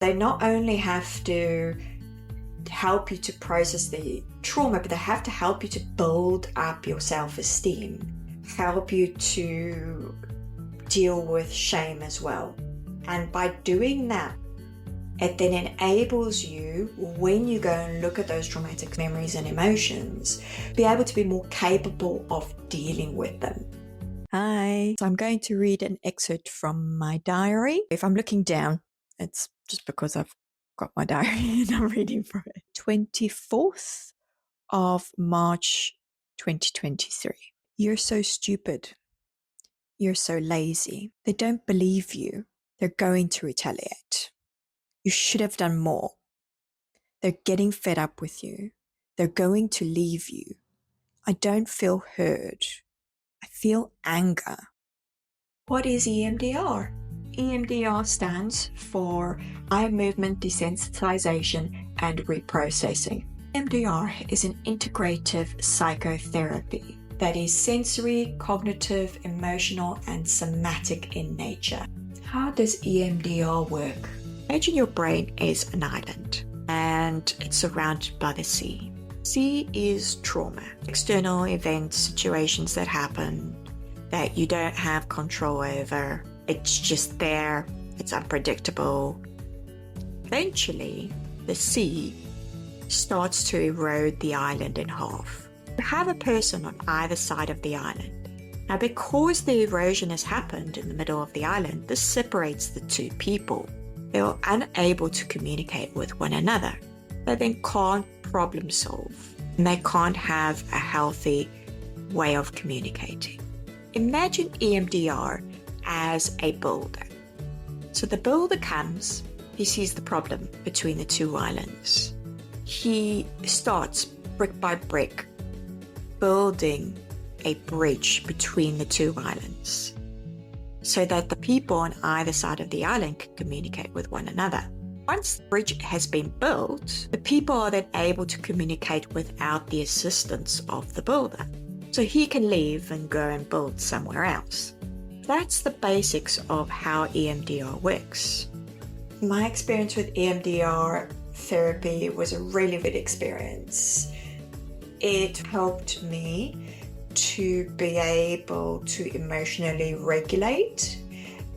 They not only have to help you to process the trauma, but they have to help you to build up your self-esteem, help you to deal with shame as well. And by doing that, it then enables you, when you go and look at those traumatic memories and emotions, be able to be more capable of dealing with them. Hi, so I'm going to read an excerpt from my diary. If I'm looking down, it's just because I've got my diary and I'm reading from it. 24th of March 2023. You're so stupid. You're so lazy. They don't believe you. They're going to retaliate. You should have done more. They're getting fed up with you. They're going to leave you. I don't feel heard. I feel anger. What is EMDR? EMDR stands for Eye Movement Desensitization and Reprocessing. EMDR is an integrative psychotherapy that is sensory, cognitive, emotional, and somatic in nature. How does EMDR work? Imagine your brain is an island and it's surrounded by the sea. C is trauma, external events, situations that happen that you don't have control over. It's just there, it's unpredictable. Eventually, the sea starts to erode the island in half. You have a person on either side of the island. Now, because the erosion has happened in the middle of the island, this separates the two people. They are unable to communicate with one another. They then can't problem solve, and they can't have a healthy way of communicating. Imagine EMDR as a builder. So the builder comes, he sees the problem between the two islands. He starts brick by brick building a bridge between the two islands so that the people on either side of the island can communicate with one another. Once the bridge has been built, the people are then able to communicate without the assistance of the builder. So he can leave and go and build somewhere else. That's the basics of how EMDR works. My experience with EMDR therapy was a really good experience. It helped me to be able to emotionally regulate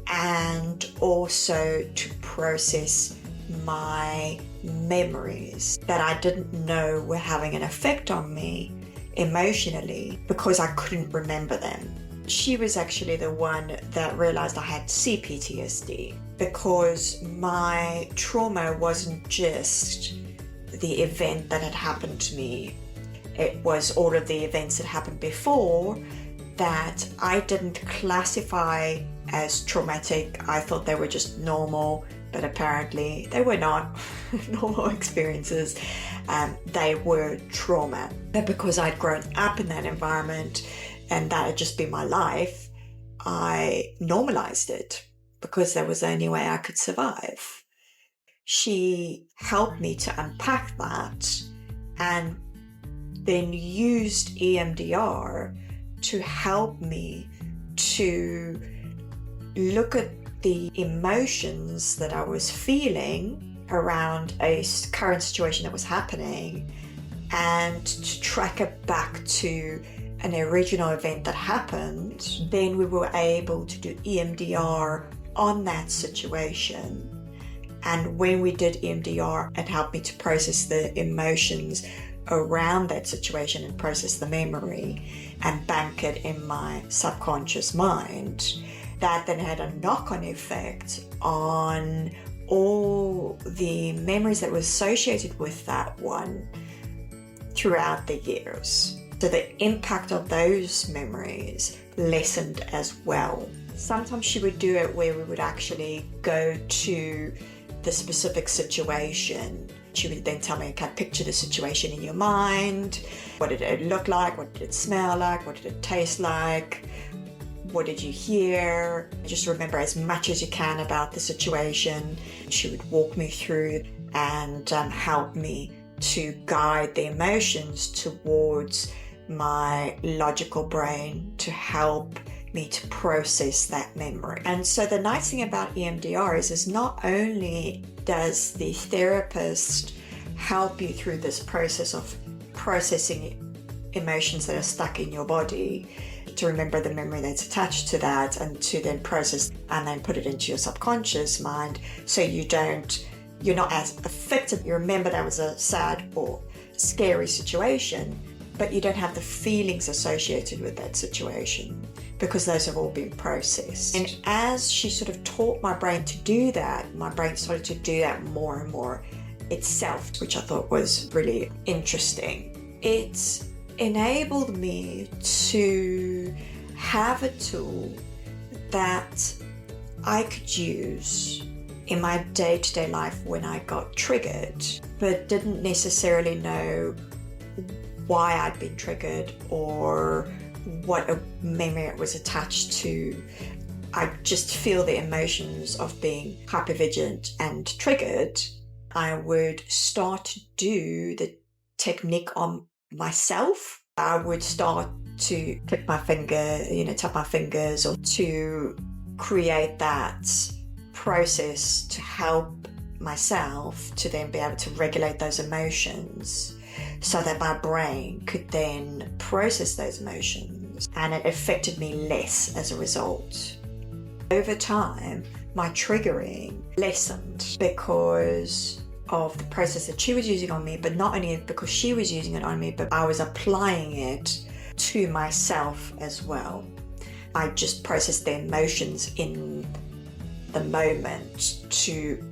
and also to process my memories that I didn't know were having an effect on me emotionally because I couldn't remember them. She was actually the one that realized I had c-PTSD because my trauma wasn't just the event that had happened to me. It was all of the events that happened before that I didn't classify as traumatic. I thought they were just normal, but apparently they were not normal experiences. They were trauma. But because I'd grown up in that environment and that had just been my life, I normalized it because that was the only way I could survive. She helped me to unpack that and then used EMDR to help me to look at the emotions that I was feeling around a current situation that was happening and to track it back to an original event that happened. Then we were able to do EMDR on that situation. And when we did EMDR, it helped me to process the emotions around that situation and process the memory and bank it in my subconscious mind. That then had a knock-on effect on all the memories that were associated with that one throughout the years. So the impact of those memories lessened as well. Sometimes she would do it where we would actually go to the specific situation. She would then tell me, okay, picture the situation in your mind. What did it look like? What did it smell like? What did it taste like? What did you hear? Just remember as much as you can about the situation. She would walk me through and help me to guide the emotions towards my logical brain to help me to process that memory. And so the nice thing about EMDR is not only does the therapist help you through this process of processing emotions that are stuck in your body, to remember the memory that's attached to that, and to then process and then put it into your subconscious mind, so you're not as affected. You remember that was a sad or scary situation, but you don't have the feelings associated with that situation because those have all been processed. And as she sort of taught my brain to do that, my brain started to do that more and more itself, which I thought was really interesting. It enabled me to have a tool that I could use in my day-to-day life when I got triggered, but didn't necessarily know why I'd been triggered or what a memory it was attached to. I just feel the emotions of being hypervigilant and triggered. I would start to do the technique on myself. I would start to click my finger, tap my fingers, or to create that process to help myself to then be able to regulate those emotions so that my brain could then process those emotions, and it affected me less as a result. Over time, my triggering lessened because of the process that she was using on me, but not only because she was using it on me, but I was applying it to myself as well. I just processed the emotions in the moment to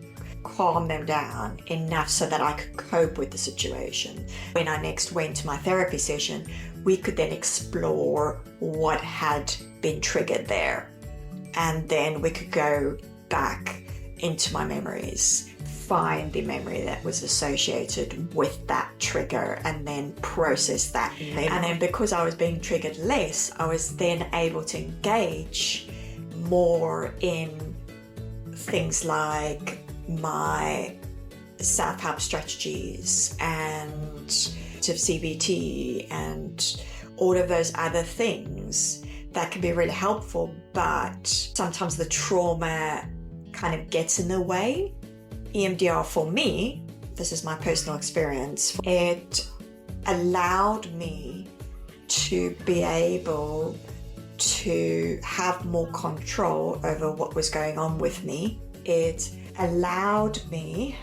calm them down enough so that I could cope with the situation. When I next went to my therapy session, we could then explore what had been triggered there. And then we could go back into my memories, find the memory that was associated with that trigger, and then process that memory. And then because I was being triggered less, I was then able to engage more in things like self-help strategies and CBT and all of those other things that can be really helpful, but sometimes the trauma kind of gets in the way. EMDR for me, this is my personal experience, it allowed me to be able to have more control over what was going on with me. It allowed me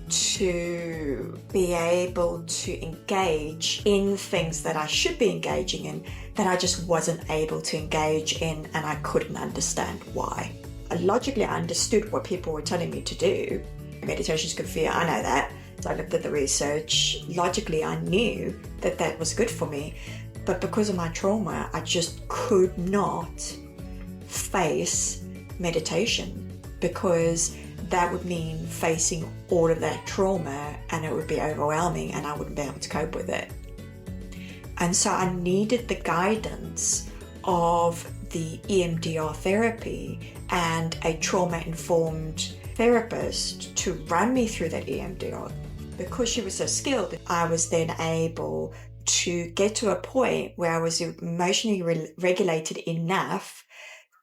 to be able to engage in things that I should be engaging in that I just wasn't able to engage in, and I couldn't understand why. Logically, I understood what people were telling me to do. Meditation's good for you, I know that. So I looked at the research. Logically, I knew that that was good for me. But because of my trauma, I just could not face meditation, because that would mean facing all of that trauma, and it would be overwhelming and I wouldn't be able to cope with it. And so I needed the guidance of the EMDR therapy and a trauma-informed therapist to run me through that EMDR. Because she was so skilled, I was then able to get to a point where I was emotionally regulated enough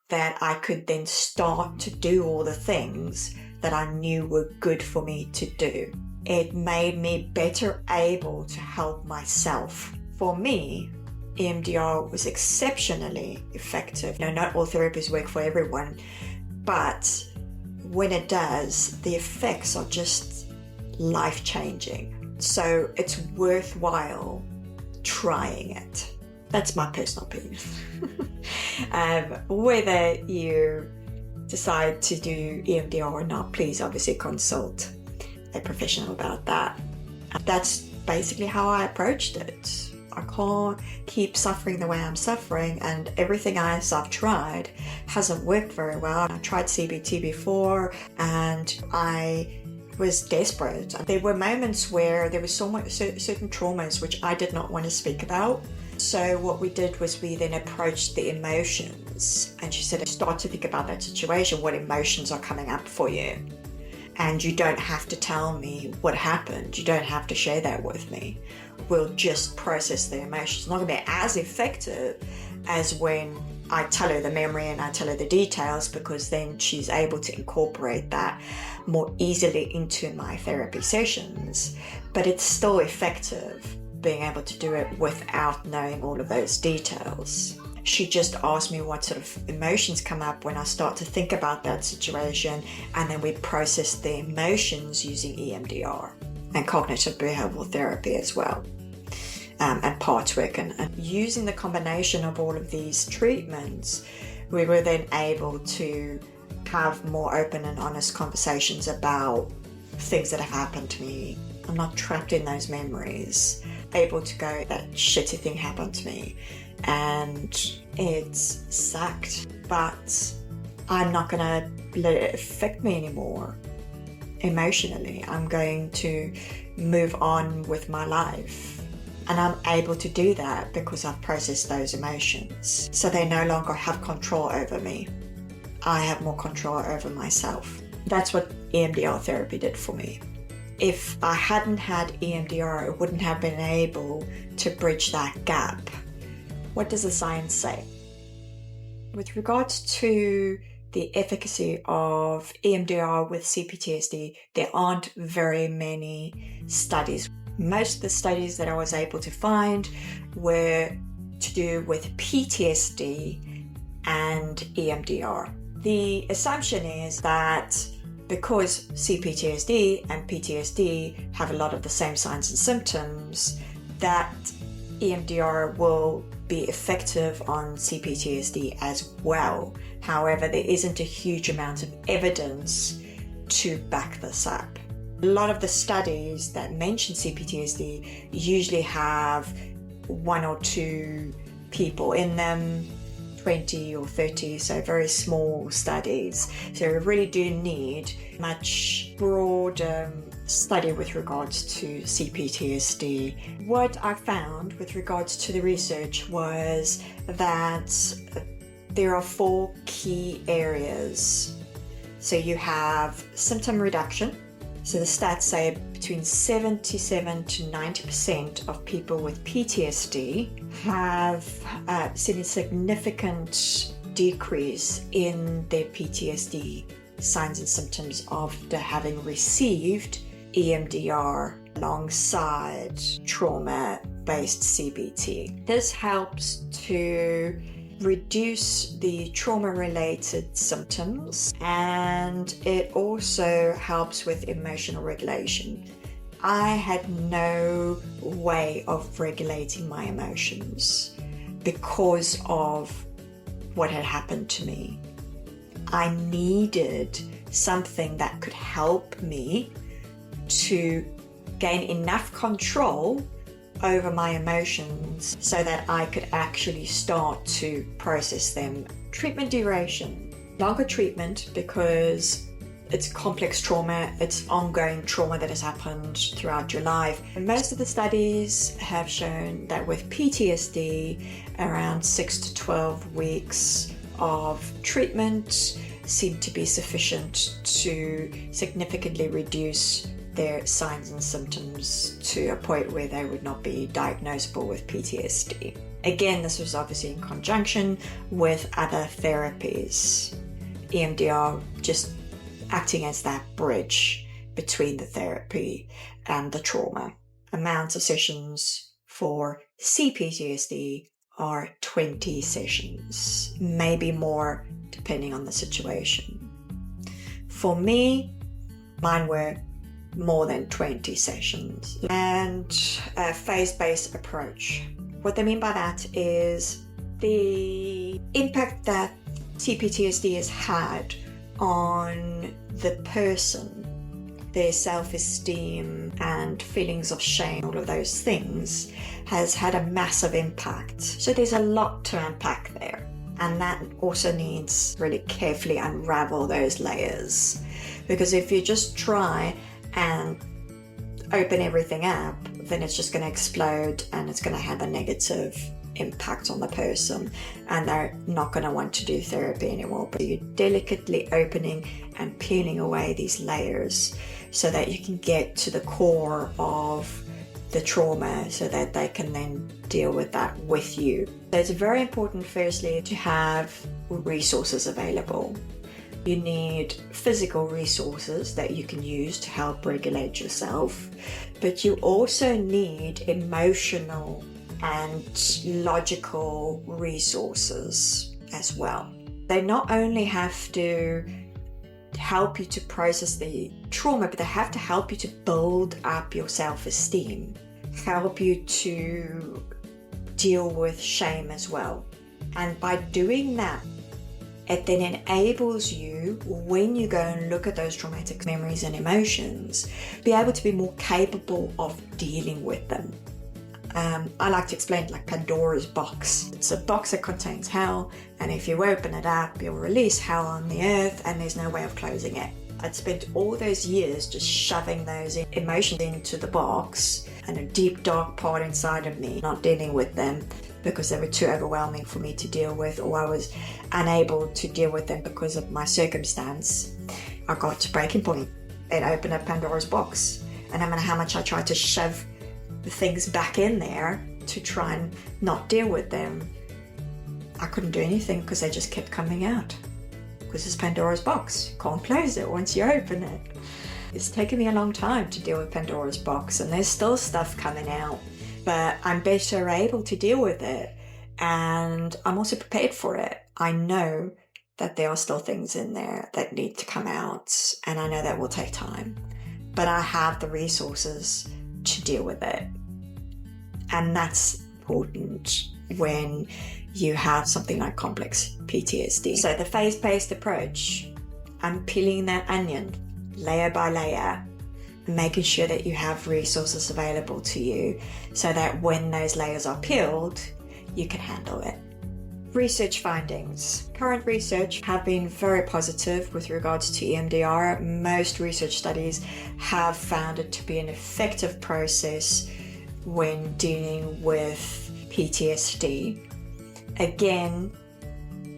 that I could then start to do all the things that I knew were good for me to do. It made me better able to help myself. For me, EMDR was exceptionally effective. Not all therapies work for everyone, but when it does, the effects are just life-changing. So it's worthwhile trying it. That's my personal opinion. Whether you decide to do EMDR or not, please obviously consult a professional about that. That's basically how I approached it. I can't keep suffering the way I'm suffering, and everything else I've tried hasn't worked very well. I tried CBT before and I was desperate. There were moments where there was certain traumas which I did not want to speak about. So what we did was we then approached the emotions, and she said, start to think about that situation. What emotions are coming up for you? And you don't have to tell me what happened. You don't have to share that with me. We'll just process the emotions. It's not going to be as effective as when I tell her the memory and I tell her the details, because then she's able to incorporate that more easily into my therapy sessions. But it's still effective being able to do it without knowing all of those details. She just asked me what sort of emotions come up when I start to think about that situation, and then we process the emotions using EMDR and cognitive behavioral therapy as well. And part work, and using the combination of all of these treatments, we were then able to have more open and honest conversations about things that have happened to me. I'm not trapped in those memories, able to go, that shitty thing happened to me and it sucked, but I'm not going to let it affect me anymore emotionally. I'm going to move on with my life. And I'm able to do that because I've processed those emotions. So they no longer have control over me. I have more control over myself. That's what EMDR therapy did for me. If I hadn't had EMDR, I wouldn't have been able to bridge that gap. What does the science say? With regards to the efficacy of EMDR with CPTSD, there aren't very many studies. Most of the studies that I was able to find were to do with PTSD and EMDR. The assumption is that because CPTSD and PTSD have a lot of the same signs and symptoms, that EMDR will be effective on CPTSD as well. However, there isn't a huge amount of evidence to back this up. A lot of the studies that mention CPTSD usually have 1 or 2 people in them, 20 or 30, so very small studies. So we really do need much broader study with regards to CPTSD. What I found with regards to the research was that there are 4 key areas. So you have symptom reduction. So the stats say between 77 to 90% of people with PTSD have seen a significant decrease in their PTSD signs and symptoms after having received EMDR alongside trauma-based CBT. This helps to reduce the trauma-related symptoms, and it also helps with emotional regulation. I had no way of regulating my emotions because of what had happened to me. I needed something that could help me to gain enough control over my emotions so that I could actually start to process them. Treatment duration, longer treatment because it's complex trauma, it's ongoing trauma that has happened throughout your life. And most of the studies have shown that with PTSD, around 6 to 12 weeks of treatment seem to be sufficient to significantly reduce their signs and symptoms to a point where they would not be diagnosable with PTSD. Again, this was obviously in conjunction with other therapies. EMDR just acting as that bridge between the therapy and the trauma. Amounts of sessions for CPTSD are 20 sessions, maybe more depending on the situation. For me, mine were more than 20 sessions. And a phase-based approach. What they mean by that is the impact that CPTSD has had on the person, their self-esteem and feelings of shame, all of those things, has had a massive impact. So there's a lot to unpack there. And that also needs really carefully unravel those layers. Because if you just try and open everything up, then it's just going to explode and it's going to have a negative impact on the person and they're not going to want to do therapy anymore. But you're delicately opening and peeling away these layers so that you can get to the core of the trauma so that they can then deal with that with you. So it's very important, firstly, to have resources available. You need physical resources that you can use to help regulate yourself, but you also need emotional and logical resources as well. They not only have to help you to process the trauma, but they have to help you to build up your self-esteem, help you to deal with shame as well. And by doing that, it then enables you, when you go and look at those traumatic memories and emotions, be able to be more capable of dealing with them. I like to explain it like Pandora's box. It's a box that contains hell, and if you open it up, you'll release hell on the earth, and there's no way of closing it. I'd spent all those years just shoving those emotions into the box, and a deep dark part inside of me, not dealing with them because they were too overwhelming for me to deal with, or I was unable to deal with them because of my circumstance. I got to breaking point and opened up Pandora's box, and no matter how much I tried to shove the things back in there to try and not deal with them, I couldn't do anything because they just kept coming out. Because it's Pandora's box. You can't close it once you open it. It's taken me a long time to deal with Pandora's box, and there's still stuff coming out, but I'm better able to deal with it, and I'm also prepared for it. I know that there are still things in there that need to come out, and I know that will take time, but I have the resources to deal with it. And that's important when you have something like complex PTSD. So the phase-based approach, I'm peeling that onion layer by layer, making sure that you have resources available to you so that when those layers are peeled, you can handle it. Research findings. Current research have been very positive with regards to EMDR. Most research studies have found it to be an effective process when dealing with PTSD. Again,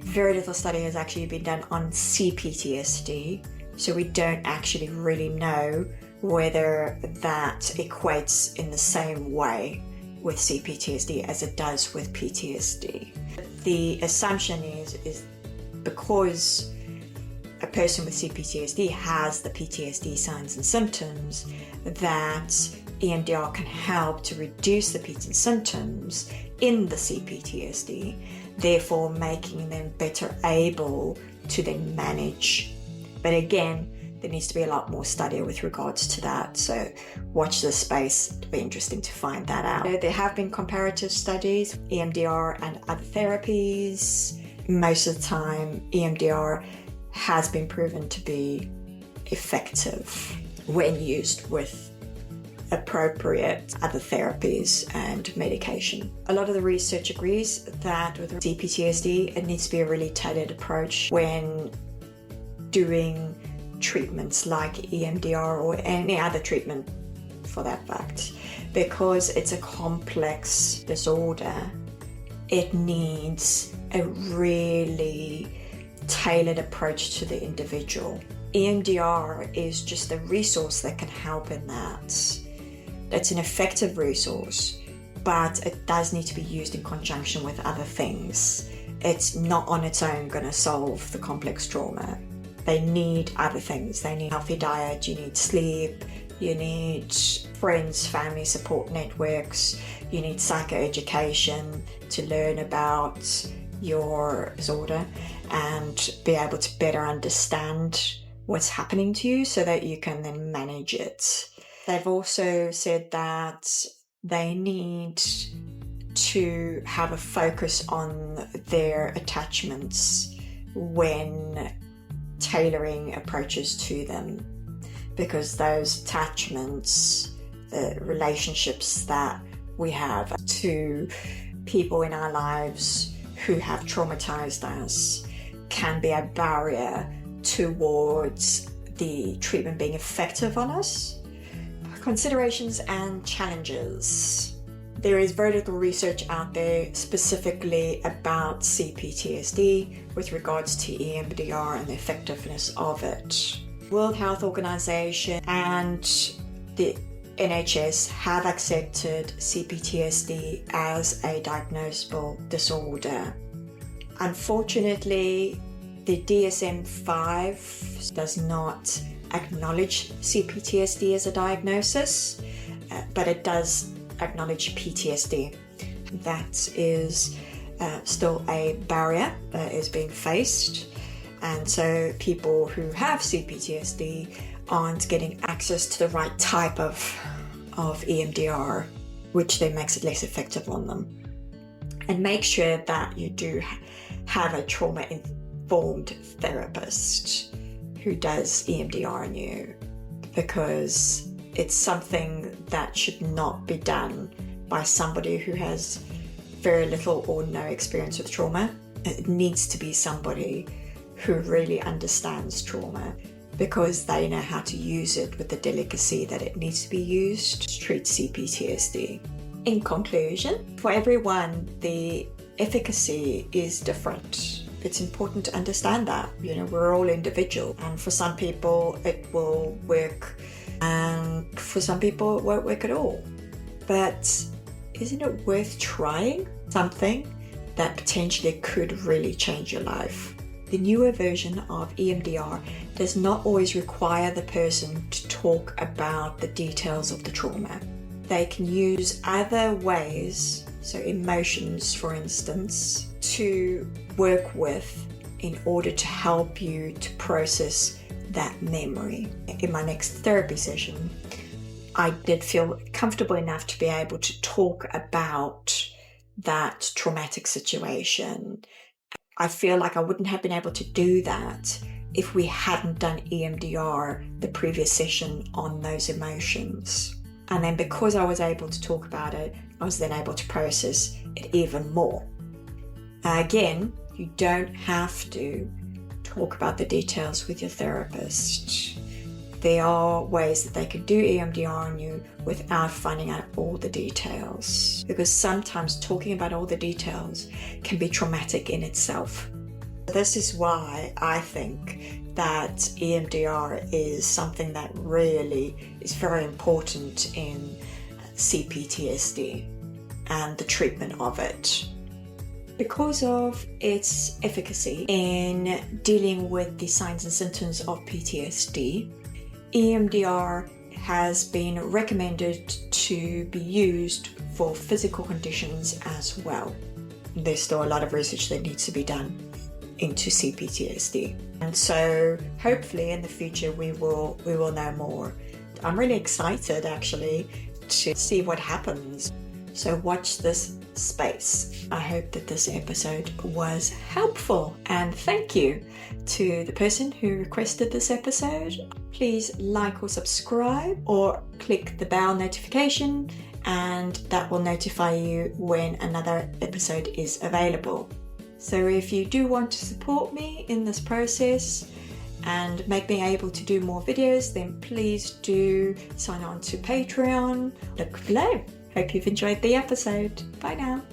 very little study has actually been done on c-PTSD, so we don't actually really know whether that equates in the same way with c-PTSD as it does with PTSD. The assumption is because a person with c-PTSD has the PTSD signs and symptoms, that EMDR can help to reduce the symptoms in the c-PTSD, therefore making them better able to then manage. But again, there needs to be a lot more study with regards to that, so watch this space. It'll be interesting to find that out. There have been comparative studies, EMDR and other therapies. Most of the time, EMDR has been proven to be effective when used with appropriate other therapies and medication. A lot of the research agrees that with c-PTSD, it needs to be a really tailored approach when doing treatments like EMDR or any other treatment for that fact. Because it's a complex disorder, it needs a really tailored approach to the individual. EMDR is just a resource that can help in that. It's an effective resource, but it does need to be used in conjunction with other things. It's not on its own going to solve the complex trauma. They need other things. They need healthy diet, you need sleep, you need friends, family support networks, you need psychoeducation to learn about your disorder and be able to better understand what's happening to you so that you can then manage it. They've also said that they need to have a focus on their attachments when tailoring approaches to them, because those attachments, the relationships that we have to people in our lives who have traumatized us, can be a barrier towards the treatment being effective on us. Considerations and challenges. There is very little research out there specifically about c-PTSD with regards to EMDR and the effectiveness of it. World Health Organization and the NHS have accepted CPTSD as a diagnosable disorder. Unfortunately, the DSM-5 does not acknowledge CPTSD as a diagnosis, but it does acknowledge PTSD. That is still a barrier that is being faced, and so people who have CPTSD aren't getting access to the right type of EMDR, which then makes it less effective on them. And make sure that you do have a trauma-informed therapist who does EMDR on you, because it's something that should not be done by somebody who has very little or no experience with trauma. It needs to be somebody who really understands trauma, because they know how to use it with the delicacy that it needs to be used to treat CPTSD. In conclusion, for everyone, the efficacy is different. It's important to understand that. We're all individual, and for some people it will work, and for some people it won't work at all. But isn't it worth trying something that potentially could really change your life? The newer version of EMDR does not always require the person to talk about the details of the trauma. They can use other ways, so emotions for instance, to work with in order to help you to process that memory. In my next therapy session, I did feel comfortable enough to be able to talk about that traumatic situation. I feel like I wouldn't have been able to do that if we hadn't done EMDR the previous session on those emotions. And then because I was able to talk about it, I was then able to process it even more. Again, you don't have to talk about the details with your therapist. There are ways that they can do EMDR on you without finding out all the details, because sometimes talking about all the details can be traumatic in itself. This is why I think that EMDR is something that really is very important in CPTSD and the treatment of it. Because of its efficacy in dealing with the signs and symptoms of PTSD, EMDR has been recommended to be used for physical conditions as well. There's still a lot of research that needs to be done into CPTSD, and so hopefully in the future we will know more. I'm really excited actually to see what happens, so watch this space. I hope that this episode was helpful, and thank you to the person who requested this episode. Please like or subscribe or click the bell notification, and that will notify you when another episode is available. So if you do want to support me in this process and make me able to do more videos, then please do sign on to Patreon. Look below. Hope you've enjoyed the episode. Bye now.